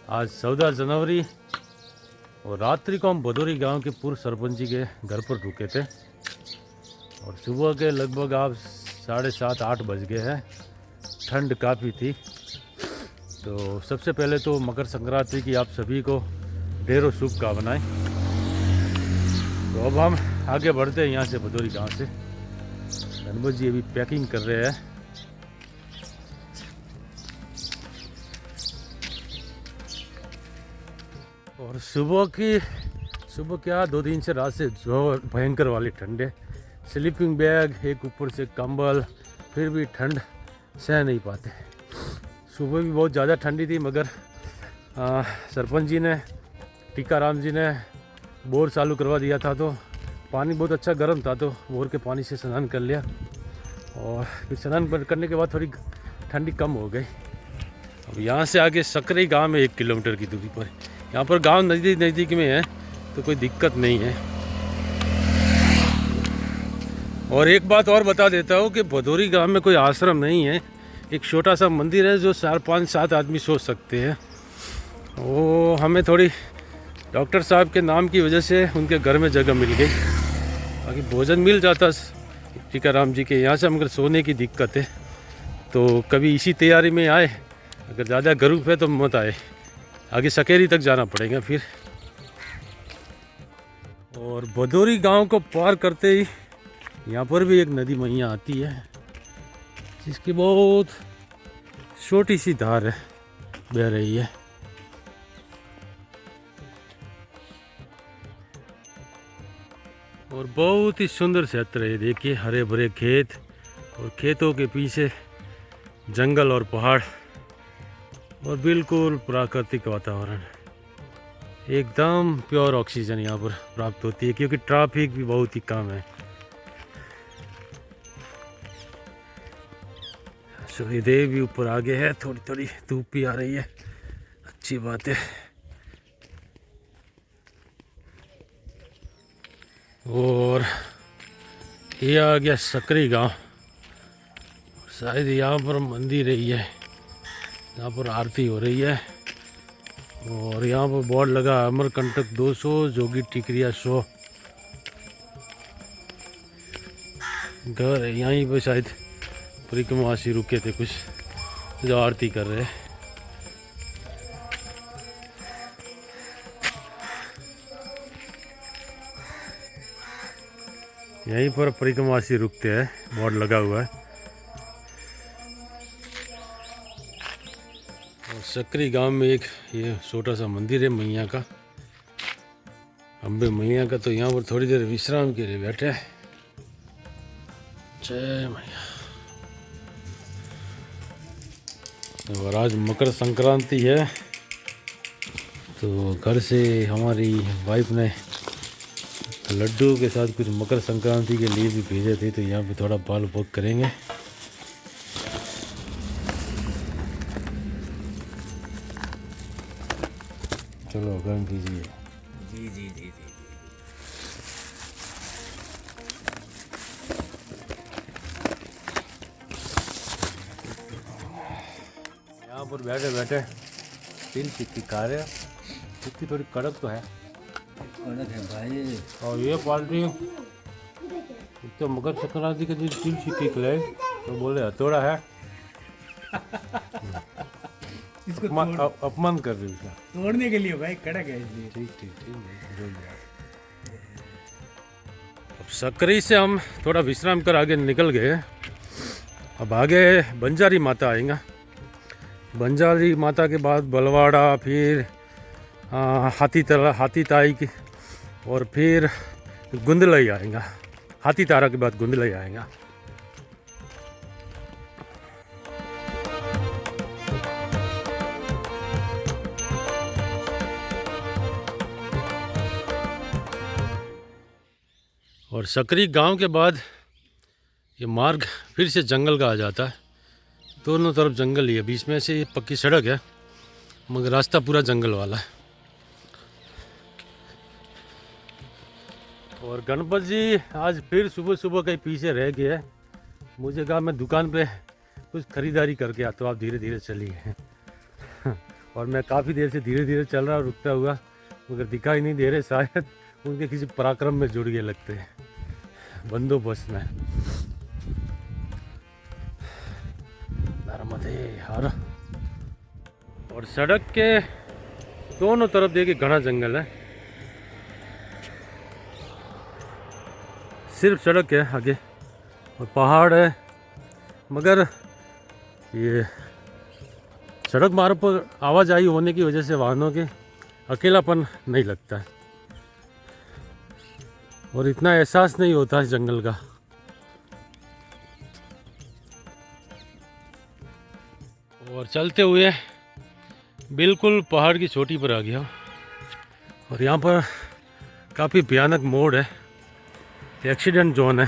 आज 14 जनवरी और रात्रि को हम भदौरी गांव के पूर्व सरपंच जी के घर पर रुके थे और सुबह के लगभग आप 7:30-8 बज गए हैं। ठंड काफ़ी थी। तो सबसे पहले तो मकर संक्रांति की आप सभी को ढेरों शुभकामनाएं। तो अब हम आगे बढ़ते हैं यहाँ से भदौरी गांव से। गणपत जी अभी पैकिंग कर रहे हैं। और सुबह क्या 2 दिन से रात से जो भयंकर वाली ठंड है। स्लीपिंग बैग एक ऊपर से कंबल, फिर भी ठंड सह नहीं पाते। सुबह भी बहुत ज़्यादा ठंडी थी मगर सरपंच जी ने, टीकाराम जी ने बोर चालू करवा दिया था तो पानी बहुत अच्छा गर्म था तो बोर के पानी से स्नान कर लिया और फिर स्नान करने के बाद थोड़ी ठंडी कम हो गई। अब यहाँ से आगे सकरी गांव में 1 किलोमीटर की दूरी पर, यहाँ पर गांव नज़दीक में है तो कोई दिक्कत नहीं है। और एक बात और बता देता हूँ कि भदौरी गांव में कोई आश्रम नहीं है। एक छोटा सा मंदिर है जो 4, 5, 7 आदमी सो सकते हैं। वो हमें थोड़ी डॉक्टर साहब के नाम की वजह से उनके घर में जगह मिल गई। बाकी भोजन मिल जाता टीकाराम जी के यहाँ से। मगर सोने की दिक्कत है तो कभी इसी तैयारी में आए, अगर ज़्यादा ग्रुप है तो मत आए, आगे सकेरी तक जाना पड़ेगा फिर। और भदौरी गांव को पार करते ही यहाँ पर भी एक नदी मैया आती है जिसकी बहुत छोटी सी धार है, बह रही है। और बहुत ही सुंदर क्षेत्र है। देखिए हरे भरे खेत और खेतों के पीछे जंगल और पहाड़ और बिल्कुल प्राकृतिक वातावरण। एकदम प्योर ऑक्सीजन यहाँ पर प्राप्त होती है क्योंकि ट्रैफिक भी बहुत ही कम है। सूर्यदेव भी ऊपर आगे है, थोड़ी थोड़ी धूप भी आ रही है, अच्छी बात है। और ये आ गया सकरी गांव। शायद यहाँ पर मंदिर है, ये यहाँ पर आरती हो रही है। और यहाँ पर बोर्ड लगा अमरकंटक 200, जोगी टिकरिया 100। घर है यहीं पर, शायद परिक्रमावासी रुके थे कुछ जो आरती कर रहे हैं। यहीं पर परिक्रमावासी रुकते हैं, बोर्ड लगा हुआ है। और सकरी गांव में एक ये छोटा सा मंदिर है मैया का, अम्बे मैया का। तो यहाँ पर थोड़ी देर विश्राम के लिए बैठे हैं। जय मैया। और आज मकर संक्रांति है तो घर से हमारी वाइफ ने लड्डू के साथ कुछ मकर संक्रांति के लिए भी भेजे थे तो यहाँ पे थोड़ा बाल भोग करेंगे। चलो गर्म कीजिए। जी जी जी जी। यहाँ पर बैठे बैठे तिल चिक्की खा रहे हैं। चिक्की थोड़ी कड़क तो है। कड़क है भाई। और ये पार्टी तो मकर संक्रांति के दिन तिल चिक्की खिलाए तो बोले हथौड़ा है। अपमान कर रही है तोड़ने के लिए भाई, कड़क है इसलिए। ठीक ठीक ठीक। अब सकरी से हम थोड़ा विश्राम कर आगे निकल गए। अब आगे बंजारी माता आएगा। बंजारी माता के बाद बलवाड़ा, फिर हाथी ताई की, और फिर गुंदलई आएगा। हाथी तारा के बाद गुंदलई आएगा। और सकरी गांव के बाद ये मार्ग फिर से जंगल का आ जाता है। दोनों तरफ जंगल ही है, बीच में से पक्की सड़क है मगर रास्ता पूरा जंगल वाला है। और गणपत जी आज फिर सुबह सुबह कहीं पीछे रह गए। मुझे कहा मैं दुकान पे कुछ खरीदारी करके आता हूँ, आप धीरे धीरे चलिए। और मैं काफ़ी देर से धीरे धीरे चल रहा रुकता हुआ, मगर दिखाई नहीं दे रहे, शायद उनके किसी पराक्रम में जुड़ गए लगते हैं, बंदोबस्त में। नर्मदे हर। और सड़क के दोनों तरफ देखिए घना जंगल है, सिर्फ सड़क है आगे और पहाड़ है, मगर ये सड़क मार्ग पर आवाजाही होने की वजह से वाहनों के अकेलापन नहीं लगता है और इतना एहसास नहीं होता है जंगल का। और चलते हुए बिल्कुल पहाड़ की चोटी पर आ गया और यहाँ पर काफ़ी भयानक मोड़ है, एक्सीडेंट जोन है।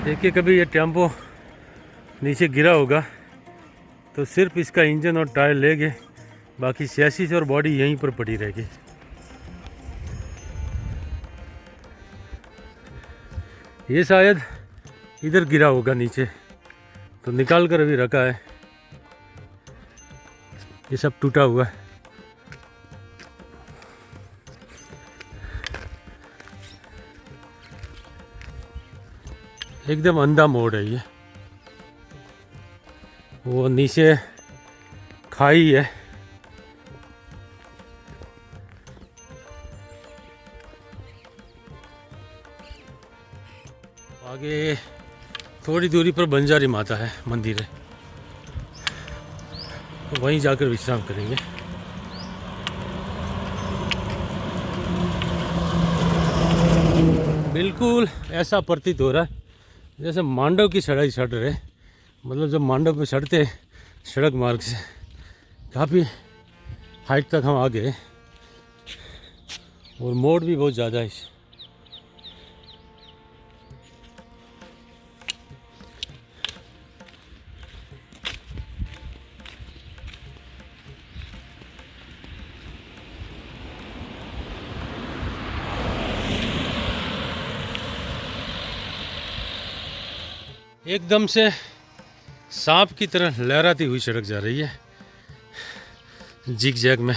देखिए कभी ये टेम्पो नीचे गिरा होगा तो सिर्फ इसका इंजन और टायर ले गए, बाकी चैसिस और बॉडी यहीं पर पड़ी रहेगी। ये शायद इधर गिरा होगा नीचे, तो निकाल कर अभी रखा है, ये सब टूटा हुआ है। एकदम अंधा मोड़ है ये, वो नीचे खाई है। आगे थोड़ी दूरी पर बंजारी माता है, मंदिर है, तो वहीं जाकर विश्राम करेंगे। बिल्कुल ऐसा प्रतीत हो रहा है जैसे मांडव की सड़क चढ़ रहे, मतलब जब मांडव पे चढ़ते सड़क मार्ग से काफ़ी हाइट तक हम आ गए और मोड़ भी बहुत ज़्यादा है। एकदम से सांप की तरह लहराती हुई सड़क जा रही है जिग जैग में।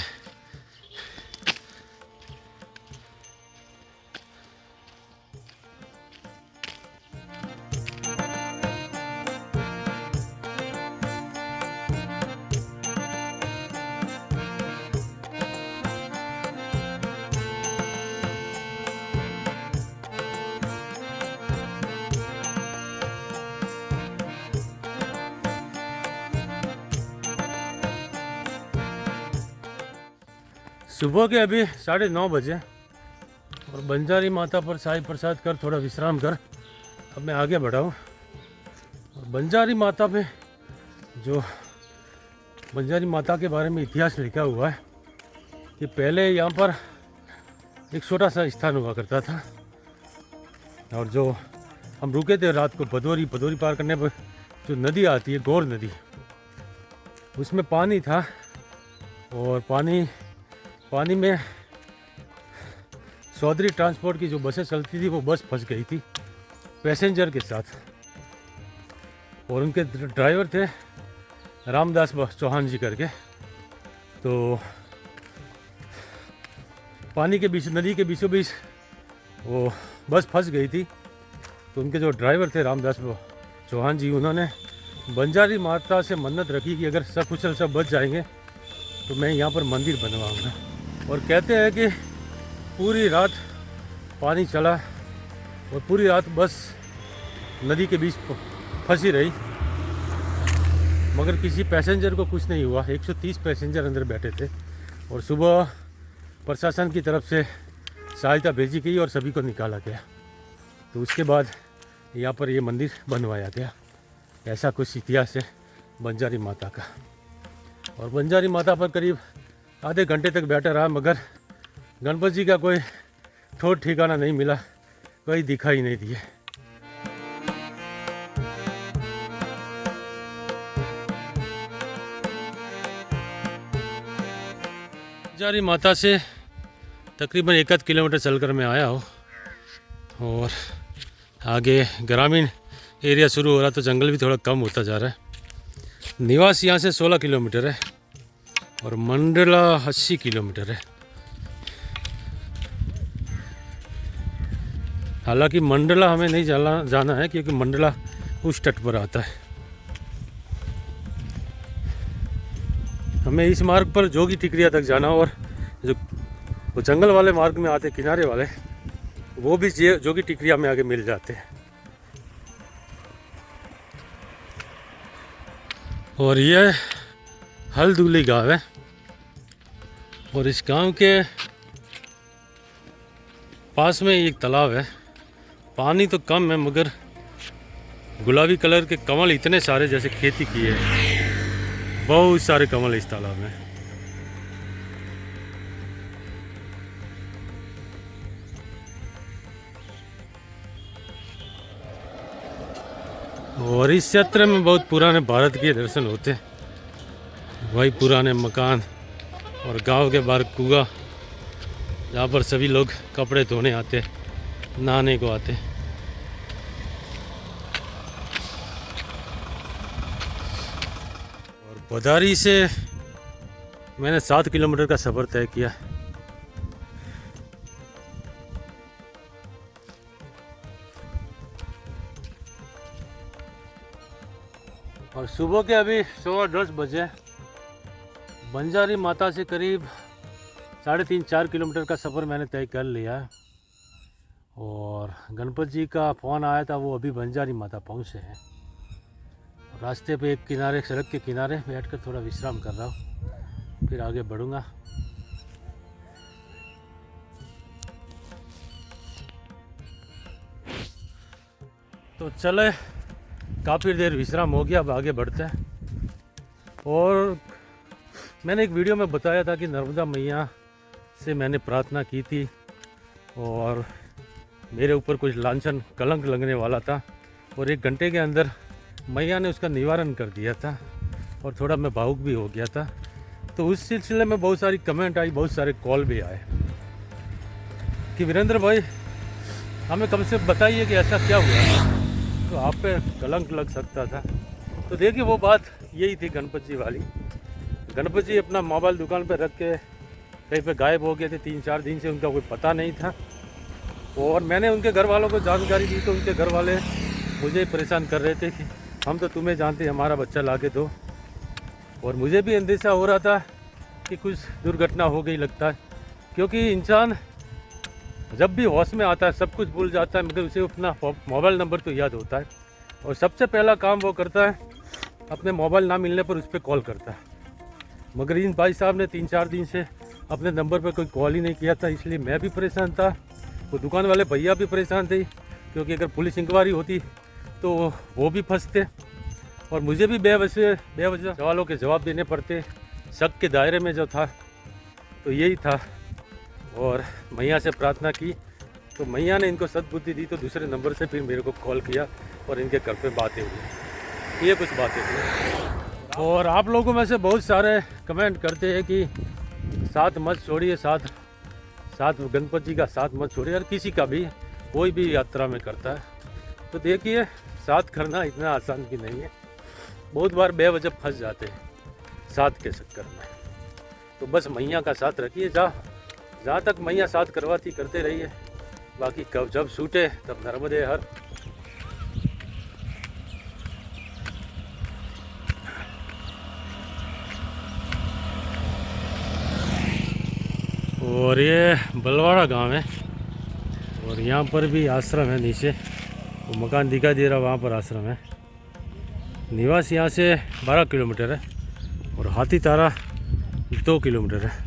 सुबह के अभी 9:30 बजे और बंजारी माता पर साई प्रसाद कर थोड़ा विश्राम कर अब मैं आगे बढ़ा हूँ। और बंजारी माता पे जो बंजारी माता के बारे में इतिहास लिखा हुआ है कि पहले यहाँ पर एक छोटा सा स्थान हुआ करता था और जो हम रुके थे रात को भदोरी पार करने पर जो नदी आती है गौर नदी, उसमें पानी था और पानी में चौधरी ट्रांसपोर्ट की जो बसें चलती थी वो बस फंस गई थी पैसेंजर के साथ और उनके ड्राइवर थे रामदास चौहान जी करके। तो पानी के बीच नदी के बीचों बीच वो बस फंस गई थी, तो उनके जो ड्राइवर थे रामदास चौहान जी, उन्होंने बंजारी माता से मन्नत रखी कि अगर सकुशल सब बच जाएंगे तो मैं यहाँ पर मंदिर बनवाऊँगा। और कहते हैं कि पूरी रात पानी चला और पूरी रात बस नदी के बीच फंसी रही, मगर किसी पैसेंजर को कुछ नहीं हुआ। 130 पैसेंजर अंदर बैठे थे और सुबह प्रशासन की तरफ से सहायता भेजी गई और सभी को निकाला गया। तो उसके बाद यहाँ पर ये मंदिर बनवाया गया। ऐसा कुछ इतिहास है बंजारी माता का। और बंजारी माता पर करीब आधे घंटे तक बैठा रहा, मगर गणपति जी का कोई ठोर ठिकाना नहीं मिला, कोई दिखाई नहीं दिए। बंजारी माता से तकरीबन 1 किलोमीटर चलकर मैं आया हूँ और आगे ग्रामीण एरिया शुरू हो रहा तो जंगल भी थोड़ा कम होता जा रहा है। निवास यहाँ से 16 किलोमीटर है और मंडला 80 किलोमीटर है। हालांकि मंडला हमें नहीं जाना है क्योंकि मंडला उस तट पर आता है। हमें इस मार्ग पर जोगी टिकरिया तक जाना और जो वो जंगल वाले मार्ग में आते किनारे वाले वो भी जोगी टिकरिया में आगे मिल जाते हैं। और ये हल्दुली गांव है और इस गांव के पास में एक तालाब है। पानी तो कम है मगर गुलाबी कलर के कमल इतने सारे जैसे खेती की है, बहुत सारे कमल इस तालाब में। और इस क्षेत्र में बहुत पुराने भारत के दर्शन होते हैं। वही पुराने मकान और गांव के बाहर कुआं जहाँ पर सभी लोग कपड़े धोने आते, नहाने को आते। और बदारी से मैंने 7 किलोमीटर का सफ़र तय किया। और सुबह के अभी 10:15 बजे बंजारी माता से करीब 3.5-4 किलोमीटर का सफ़र मैंने तय कर लिया है। और गणपत जी का फ़ोन आया था, वो अभी बंजारी माता पहुँचे हैं। रास्ते पे एक किनारे, सड़क के किनारे बैठकर थोड़ा विश्राम कर रहा हूँ, फिर आगे बढ़ूँगा। तो चले, काफ़ी देर विश्राम हो गया, अब आगे बढ़ते हैं। और मैंने एक वीडियो में बताया था कि नर्मदा मैया से मैंने प्रार्थना की थी और मेरे ऊपर कुछ लांछन कलंक लगने वाला था और 1 घंटे के अंदर मैया ने उसका निवारण कर दिया था और थोड़ा मैं भावुक भी हो गया था। तो उस सिलसिले में बहुत सारी कमेंट आई, बहुत सारे कॉल भी आए कि वीरेंद्र भाई हमें कम से बताइए कि ऐसा क्या हुआ तो आप पे कलंक लग सकता था। तो देखिए वो बात यही थी गणपत जी वाली। गणपत जी अपना मोबाइल दुकान पर रख के कहीं पे गायब हो गए थे, 3-4 दिन से उनका कोई पता नहीं था। और मैंने उनके घर वालों को जानकारी दी तो उनके घर वाले मुझे परेशान कर रहे थे कि हम तो तुम्हें जानते, हमारा बच्चा ला के दो। और मुझे भी अंदेशा हो रहा था कि कुछ दुर्घटना हो गई लगता है, क्योंकि इंसान जब भी होश में आता है सब कुछ भूल जाता है मगर उसे अपना मोबाइल नंबर तो याद होता है। और सबसे पहला काम वो करता है अपने मोबाइल ना मिलने पर उस पर कॉल करता है। मगर इन भाई साहब ने 3-4 दिन से अपने नंबर पर कोई कॉल ही नहीं किया था, इसलिए मैं भी परेशान था, वो दुकान वाले भैया भी परेशान थे, क्योंकि अगर पुलिस इंक्वायरी होती तो वो भी फंसते और मुझे भी बेवजह सवालों के जवाब देने पड़ते। शक के दायरे में जो था तो यही था। और मैया से प्रार्थना की तो मैया ने इनको सद्बुद्धि दी, तो दूसरे नंबर से फिर मेरे को कॉल किया और इनके घर पे बातें हुई। ये कुछ बातें थी। और आप लोगों में से बहुत सारे कमेंट करते हैं कि साथ मत छोड़िए, साथ गणपत जी का साथ मत छोड़िए। और किसी का भी कोई भी यात्रा में करता है तो देखिए साथ करना इतना आसान भी नहीं है। बहुत बार बेवजह फंस जाते हैं साथ के चक्कर में। तो बस मैया का साथ रखिए, जहाँ तक मैया साथ करवाती करते रहिए, बाकी कब जब छूटे तब नर्मदे हर। और ये बलवाड़ा गांव है और यहाँ पर भी आश्रम है, नीचे वो मकान दिखाई दे रहा, वहाँ पर आश्रम है। निवास यहाँ से 12 किलोमीटर है और हाथी तारा 2 किलोमीटर है।